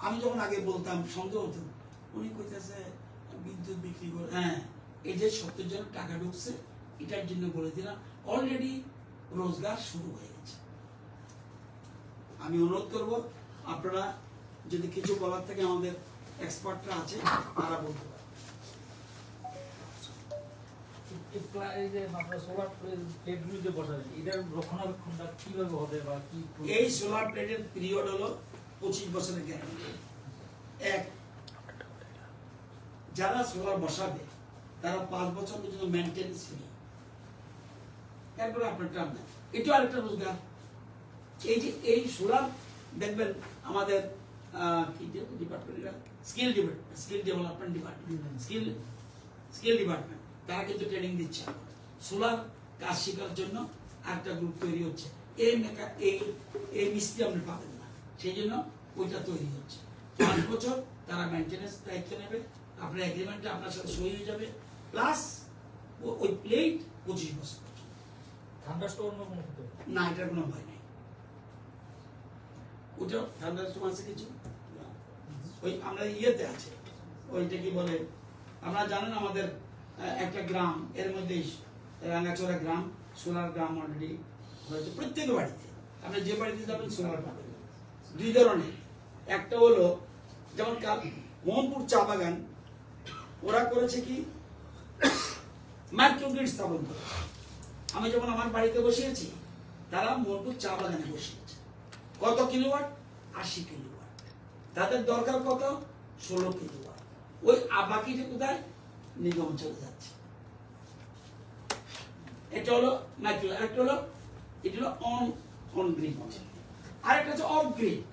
আমি যখন আগে বলতাম সন্দেহ হতো, উনি কইতেছে বিদ্যুৎ বিক্রি করে, হ্যাঁ এই যে 70 জন টাকা ঢুকছে এটার জন্য বলে দিলাম অলরেডি রোজগার শুরু হয়ে গেছে। আমি অনুরোধ করব আপনারা যদি কিছু বলার থেকে আমাদের এক্সপার্টরা আছে তারা বলতে পারে। এই সোলার প্লেটের পিরিয়ড হলো 25 বছরের গ্যারান্টি। এক, যারা সোলার বসাবে তারা 5 বছর পর্যন্ত মেনটেন্স ফ্রি, এরপরে আপনার টার্ম নেন। এটা আরেকটা রোজগার। এই যে এই সোলার দেখবেন আমাদের কি department, skill development department, skill department, তারা কিন্তু ট্রেনিং দিচ্ছে। সোলার কাজ শেখার জন্য একটা গ্রুপ তৈরি হচ্ছে। এই মিস্ত্রি আপনি পাবেন না, সেই জন্য ওইটা তৈরি হচ্ছে। 5 বছর তারা মেনটেন্যান্স দায়িত্ব নেবে, আপনার এগ্রিমেন্টে আপনার সাথে সই হয়ে যাবে, প্লাস ওই প্লেট 25 বছর। ঠান্ডা স্টোর না, এটার কোনো ভয় নেই। ওটা ঠান্ডা স্টোর আছে কিছু, ওই আমরা ইয়েতে আছে, ওইটা কি বলে, আপনারা জানেন আমাদের একটা গ্রাম, এর মধ্যে রাঙ্গাচড়া গ্রাম, সোলার গ্রাম অলরেডি হয়েছে প্রত্যেক বাড়িতে। আপনি যে বাড়িতে যাবেন সোলার পাবেন। 2 ধরনের, একটা হলো যেমন মোহনপুর চা বাগান, ওরা করেছে কি মাইক্রোগ্রিড স্থাপন করেছে। আমি যখন আমার বাড়িতে বসিয়েছি, তারা মোহনপুর চা বাগানে বসিয়েছে। কত কিলোওয়াট? 80 কিলোওয়াট। তাদের দরকার কত? 16 কিলোওয়াট। ওই বাকিটা কোথায়? নিগম চলে যাচ্ছে। এটা হলো মাইক্রো। একটা হলো এটা হলো অন গ্রিড, আর একটা হচ্ছে অফ গ্রিড।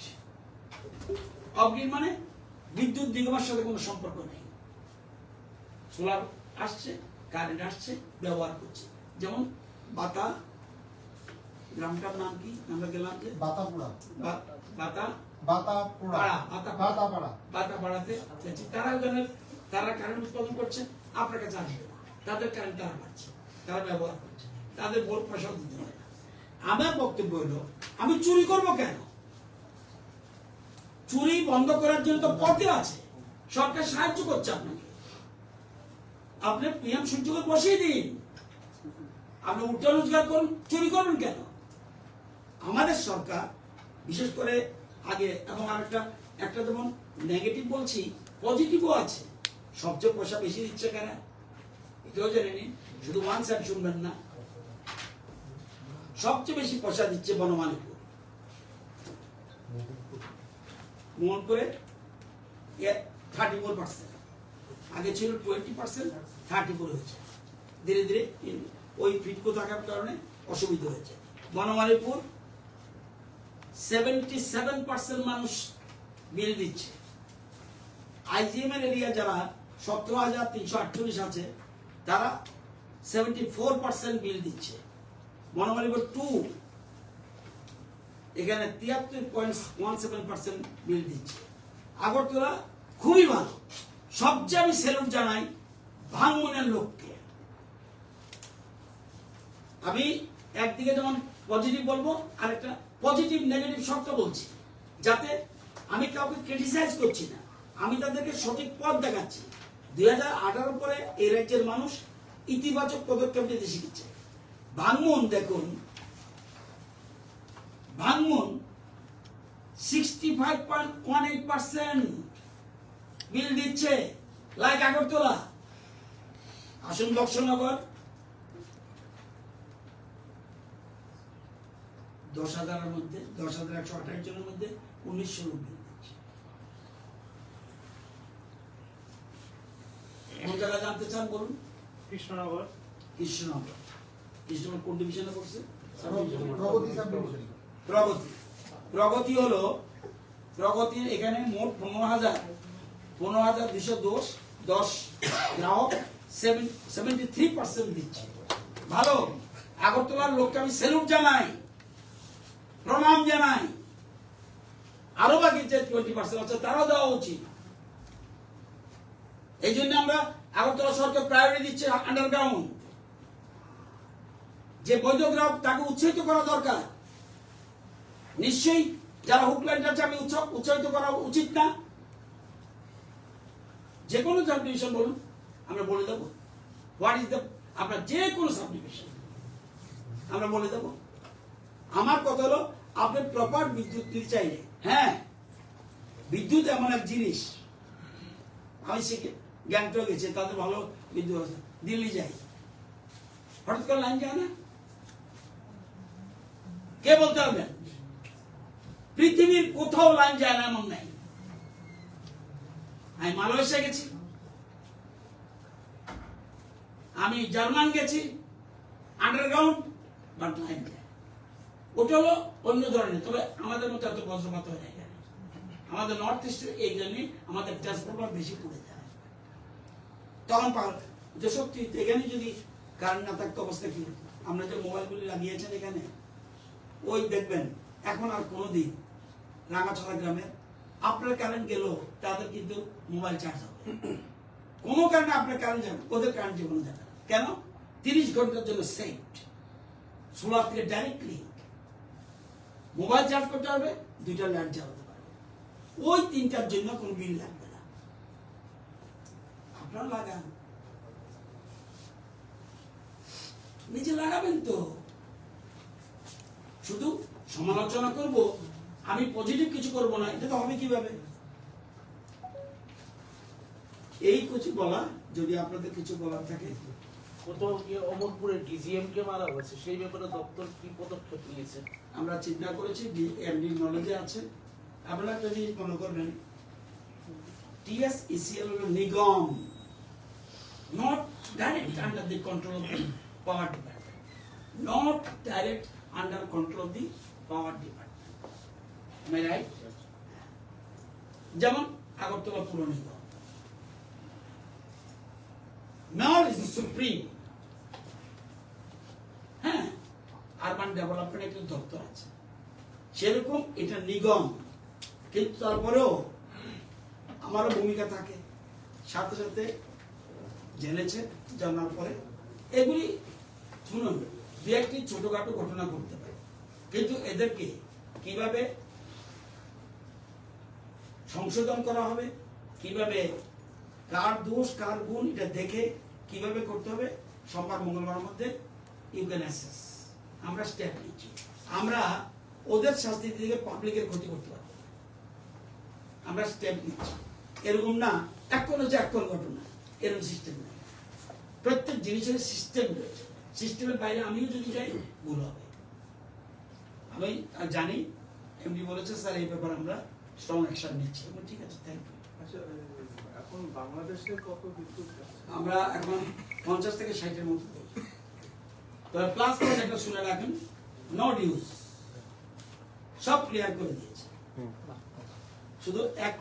অফ গ্রিড মানে বিদ্যুৎ নিগমের সাথে কোনো সম্পর্ক নেই। সোলার আসছে, কারেন্ট আসছে, ব্যবহার করছে। যেমন বাতা, গ্রামটার নাম কি আমরা গেলাম যে বাতাপুরা, বাতাপাড়াতে তারা ওখানে তারা কারেন্ট উৎপাদন করছে, আপনার কাছে আসবে না, তাদের কারেন্ট তারা পাচ্ছে, তারা ব্যবহার করছে, তাদের বড় পয়সা দিতে হয় না। আমার বক্তব্য হলো, আমি চুরি করবো কেন? চুরি বন্ধ করার জন্য তো পথে আছে, সরকার সাহায্য করছে আপনাকে। আপনি পিএম সূর্যকে বসিয়ে দিন, আপনি উল্টা রোজগার করুন, চুরি করবেন কেন? আমাদের সরকার বিশেষ করে আগে, এবং একটা যেমন নেগেটিভ বলছি, পজিটিভও আছে। সবচেয়ে পয়সা বেশি দিচ্ছে কারা, এটাও জেনে নিন, শুধু ওয়ান সাইড শুনবেন না। সবচেয়ে বেশি পয়সা দিচ্ছে বনমালীপুর, মোহনপুরে 34%, আগে ছিল 20%, 34 হয়েছে। ধীরে ধীরে ওই ফিটকো থাকার কারণে অসুবিধা হয়েছে। বনমালীপুর 77% মানুষ বিল দিচ্ছে। আইজিএম এর এরিয়া যারা 17,348 আছে, তারা 74% বিল দিচ্ছে। বনমালীপুর 2 এখানে 73.17% বিল দিচ্ছে। আগরতলা খুবই ভালো। সবচেয়ে আমি স্যালুট জানাই ভাঙমনের লোককে। আমি একদিকে যেমন পজিটিভ বলবো, আরেকটা পজিটিভ নেগেটিভ সবটা বলছি, যাতে আমি কাউকে ক্রিটিসাইজ করছি না, আমি তাদেরকে সঠিক পথ দেখাচ্ছি। 2018 পরে এই রাজ্যের মানুষ ইতিবাচক পদক্ষেপ নিতে শিখেছে। ভাঙমন দেখুন, ভাঙমন 65.18% বিল দিচ্ছে, লাইক আগরতলা। আসুন বক্সনগর 10,000-এর মধ্যে 10,128 জনের মধ্যে 1900 লোক বিল দিচ্ছে। কোন জায়গা জানতে চান বলুন? কৃষ্ণনগর। কৃষ্ণনগর কোন ডিভিশনে পড়ছে? প্রগতি হলো, প্রগতির এখানে মোট 15,210 গ্রাহক 73% দিচ্ছে। ভালো। আগরতলার লোককে আমি স্যালুট জানাই, প্রণাম জানাই। আরো বাকি যে 20% আছে তারাও দেওয়া উচিত। এই জন্য আমরা আগরতলা সরকার প্রায়োরিটি দিচ্ছে আন্ডারগ্রাউন্ড। যে বৈধ গ্রাহক তাকে উৎসাহিত করা দরকার। নিশ্চয়ই যারা হুকলাইন আছে আমি উৎসাহিত করা উচিত না? যে কোনো সাবডিভিশন বলুন, আমরা বলে দেবো হোয়াট ইজ দ্য আপনার যে কোনো সাবডিভিশন আমরা বলে দেবো। আমার কথা হলো আপনি প্রপার বিদ্যুৎ নিতে চাইলে, হ্যাঁ বিদ্যুৎ এমন এক জিনিস, আমি শিখে গ্যাংটক গেছি, তাদের ভালো বিদ্যুৎ আছে। দিল্লি যাই, হঠাৎ করে লাইন যায় না, কে বলতে পারবেন? পৃথিবীর কোথাও লাইন যায় না এমন নাই। আমি মালয়েশিয়া গেছি, আমি জার্মান গেছি, আন্ডারগ্রাউন্ড বাট লাইন যায়। ওটা হলো অন্য ধরনের, তবে আমাদের মতো এত বজ্রপাত হয় না। আমাদের নর্থ ইস্টের এই জন্যই আমাদের ট্রান্সফরমার বেশি পড়ে যায়। তখন যে সত্যি এখানে যদি কারেন্ট না থাকতো অবস্থা কি হতো? আমরা যে মোবাইলগুলি লাগিয়েছেন এখানে, ওই দেখবেন এখন আর কোনোদিন রাঙাছড়া গ্রামে আপনার কারেন্ট গেল, তাদের কিন্তু মোবাইল চার্জ হবে। কোনো কারণে আপনার কারেন্ট যাবে, ওদের কারেন্ট জীবনে যাবে না। কেন? 30 ঘন্টার জন্য সেট, সোলার থেকে ডাইরেক্ট লিঙ্ক, মোবাইল চার্জ করতে হবে, 2টা লাইট জ্বালাতে পারবে, ওই 3টার জন্য কোনো বিল লাগবে না। আপনারা লাগান, নিজে লাগাবেন তো। শুধু সমালোচনা করব, আমি পজিটিভ কিছু করব না, এটা তো হবে কিভাবে? এই কিছু বলা, যদি আপনাদের কিছু বলার থাকে। কোথাও গিয়ে অমরপুরে ডিজিএম কে মারা হয়েছে, সেই ব্যাপারে দপ্তর কি পদক্ষেপ নিয়েছে? আমরা চিন্তা করেছি, এমডি নলেজে আছে। আপনারা যদি মনে করবেন TSECL হলো নিগম, not direct under the control of the power department, not direct under control of the power department. Am I right? যেমন আগরতলা পুর নিগম, Mayor is the supreme. হ্যাঁ, আরবান ডেভেলপমেন্ট একটা দপ্তর আছে, সেরকম এটা নিগম, কিন্তু তারপরেও আমারও ভূমিকা থাকে। সাথে সাথে জেনেছে, জানার পরে এগুলি শুনুন, দু একটি ছোটখাটো ঘটনা ঘটতে পারে, কিন্তু এদেরকে কিভাবে সংশোধন করা হবে, কিভাবে কার দোষ কার গুণ, এটা দেখে কিভাবে করতে হবে, সোমবার মঙ্গলবার মধ্যে ইউ ক্যান অ্যাসেস। আমরা স্টেপ নিচ্ছি, আমরা ওদের শাস্তি থেকে পাবলিকের ক্ষতি করতে পারবো, আমরা স্টেপ নিচ্ছি। এরকম না এখন হচ্ছে এখন ঘটনা, এরকম সিস্টেম নেই। প্রত্যেক জিনিসের সিস্টেম রয়েছে, সিস্টেমের বাইরে আমিও যদি যাই ভুল হবে। আমি জানি এমডি বলেছে স্যার এই ব্যাপারে আমরা স্ট্রং অ্যাকশন নিচ্ছি। ঠিক আছে, থ্যাংক ইউ। এখন বাংলাদেশে কত বিদ্যুৎ? আমরা এখন 50 থেকে 60-এর মতো দিই। তবে প্লাস পয়েন্ট একটা শুনে রাখেন, নো ডিউজ, সব ক্লিয়ার করে দিয়েছে। শুধু এক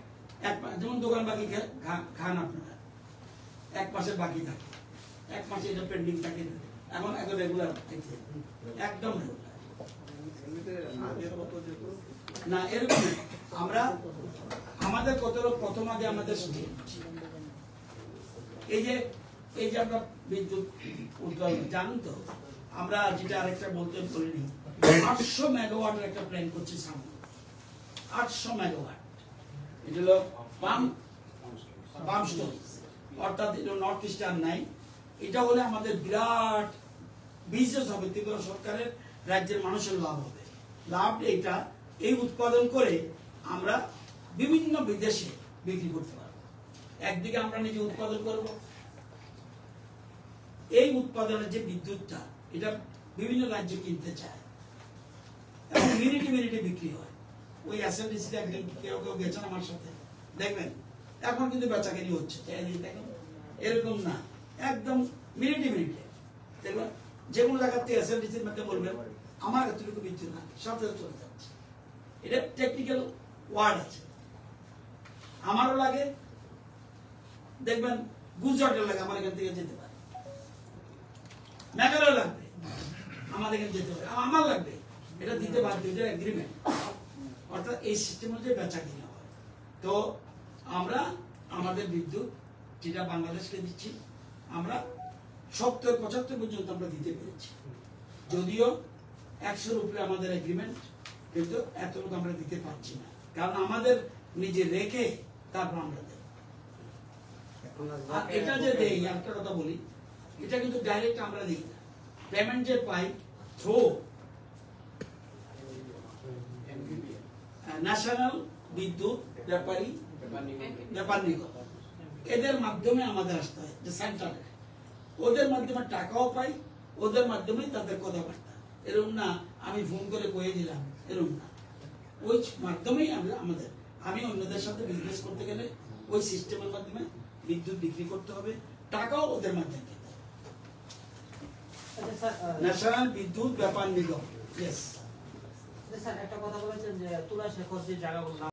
যেমন দোকান বাকি খান আপনারা, 1 মাসের বাকি থাকে, 1 মাসে এটা পেন্ডিং থাকে, এখন একদম রেগুলার দেখতে, একদম রেগুলার না। এরকম আমরা আমাদের কত প্রথম আগে আমাদের এই যে আমরা বিদ্যুৎ উৎপাদন জানেন তো, আমরা যেটা আরেকটা বলতে বলিনি, 800 মেগাওয়াটের একটা প্ল্যান করছি সামনে, 800 মেগাওয়াট। এটা হলো পাম্প স্টোরেজ, অর্থাৎ এটা নর্থ ইস্ট আর নাই। এটা হলে আমাদের বিরাট বিজনেস হবে, ত্রিপুরা সরকারের, রাজ্যের মানুষের লাভ হবে। লাভ এইটা, এই উৎপাদন করে আমরা বিভিন্ন বিদেশে বিক্রি করতে পারবো। একদিকে আমরা নিজে উৎপাদন করব, এই উৎপাদনের যে বিদ্যুৎটা, এটা বিভিন্ন রাজ্য কিনতে চায় এবং মিনিটে বিক্রি হয়। ওই এসএলডিসি একদিন কেউ গেছেন আমার সাথে, দেখবেন এখন কিন্তু বেচাকেনি হচ্ছে, দেখেন এরকম না, একদম মিনিটে দেখবেন। যে কোনো জায়গাতে এসএলডিসির মধ্যে বলবেন আমার এতটুকু বিদ্যুৎ না, সাথে চলে যাচ্ছে। এটা টেকনিক্যাল ওয়ার্ড আছে, আমারও লাগে, দেখবেন গুজরাটের লাগে, আমার এখান থেকে যেতে পারে, মেঘালয় লাগবে, আমাদের এখানে যেতে পারে, আমার লাগবে, এটা দিতে বাধ্য, এটা এগ্রিমেন্ট। অর্থাৎ এই সিস্টেম হচ্ছে বেচা কিনা হয়। তো আমরা আমাদের বিদ্যুৎ যেটা বাংলাদেশকে দিচ্ছি, আমরা 70-75 পর্যন্ত আমরা দিতে পেরেছি, যদিও 100-র উপরে আমাদের এগ্রিমেন্ট, কিন্তু এতটুকু আমরা দিতে পারছি না, কারণ আমাদের নিজে রেখে তারপর আমরা দেব। আর এটা যে দেই, একটা কথা বলি, এটা কিন্তু ডাইরেক্ট আমরা দিই না, পেমেন্ট যে পাই থ্রু ন্যাশনাল বিদ্যুৎ ব্যাপারী ব্যাপার নিগম, এদের মাধ্যমে আমাদের আসতে হয়, যে সেন্টারে ওদের মাধ্যমে টাকাও পাই, ওদের মাধ্যমে তাদের কথাবার্তা। এরকম না আমি ফোন করে কয়ে দিলাম, এরকম না, ওই মাধ্যমেই আমাদের আমি অন্যদের সাথে বিজনেস করতে গেলে ওই সিস্টেমের মাধ্যমে বিদ্যুৎ বিক্রি করতে হবে, টাকাও ওদের মাধ্যমে দিতে হবে। ন্যাশনাল বিদ্যুৎ ব্যাপার নিগম। ইয়েস স্যার, একটা কথা বলেছেন যে তুলা শেখর যে জায়গাগুলো